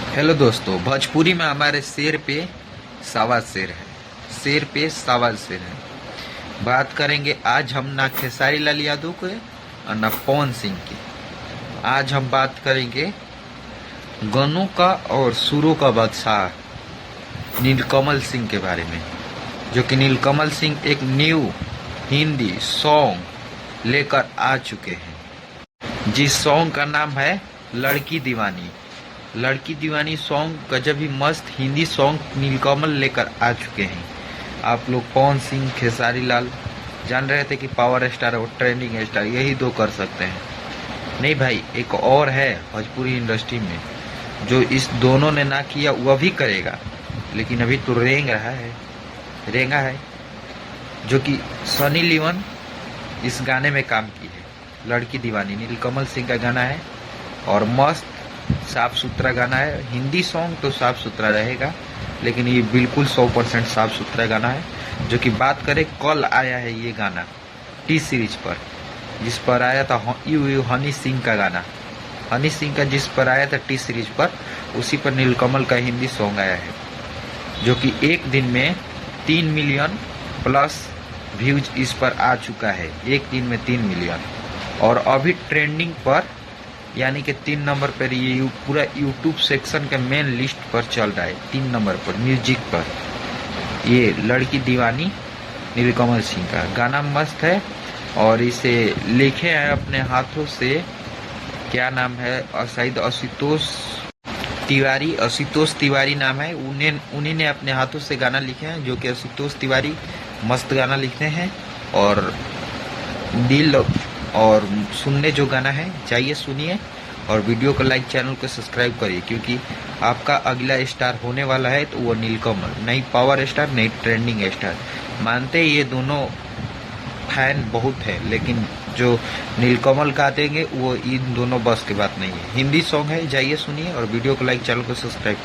Hello दोस्तों, भोजपुरी में हमारे शेर पे सवा शेर है। शेर पे सवा शेर है। बात करेंगे आज हम ना खेसारी लाल यादव के और ना पवन सिंह की। आज हम बात करेंगे गनों का और सुरों का बादशाह नीलकमल सिंह के बारे में। जो कि नीलकमल सिंह एक न्यू हिंदी सॉन्ग लेकर आ चुके हैं, जिस सॉन्ग का नाम है लड़की दीवानी। लड़की दीवानी सॉन्ग गजब ही मस्त हिंदी सॉन्ग नीलकमल लेकर आ चुके हैं। आप लोग पवन सिंह, खेसारी लाल जान रहे थे कि पावर स्टार और ट्रेंडिंग स्टार यही दो कर सकते हैं। नहीं भाई, एक और है भोजपुरी इंडस्ट्री में जो इस दोनों ने ना किया वह भी करेगा, लेकिन अभी तो रेंगा है जो कि सनी लियोन इस गाने में काम की है। लड़की दीवानी नीलकमल सिंह का गाना है और मस्त साफ सुथरा गाना है। हिंदी सॉन्ग तो साफ सुथरा रहेगा, लेकिन ये बिल्कुल 100% साफ सुथरा गाना है। जो कि बात करें, कल आया है ये गाना टी सीरीज पर, जिस पर आया था हनी सिंह का गाना। हनी सिंह का जिस पर आया था टी सीरीज पर, उसी पर नीलकमल का हिंदी सॉन्ग आया है, जो कि एक दिन में 3 मिलियन प्लस व्यूज इस पर आ चुका है। एक दिन में 3 मिलियन, और अभी ट्रेंडिंग पर यानी कि 3 नंबर पर ये पूरा यूट्यूब सेक्शन के मेन लिस्ट पर चल रहा है। 3 नंबर पर म्यूजिक पर ये लड़की दीवानी नीलकमल सिंह का गाना मस्त है। और इसे लिखे हैं अपने हाथों से, क्या नाम है, शायद आशुतोष तिवारी नाम है। उन्हीं ने अपने हाथों से गाना लिखे हैं, जो कि आशुतोष तिवारी मस्त गाना लिखते हैं। और दिल और सुनने जो गाना है चाहिए सुनिए, और वीडियो को लाइक, चैनल को सब्सक्राइब करिए, क्योंकि आपका अगला स्टार होने वाला है तो वो नीलकमल, नहीं पावर स्टार नहीं ट्रेंडिंग स्टार। मानते ये दोनों फैन बहुत है, लेकिन जो नीलकमल का देंगे वो इन दोनों बस की बात नहीं है। हिंदी सॉन्ग है, जाइए सुनिए और वीडियो को लाइक, चैनल को सब्सक्राइब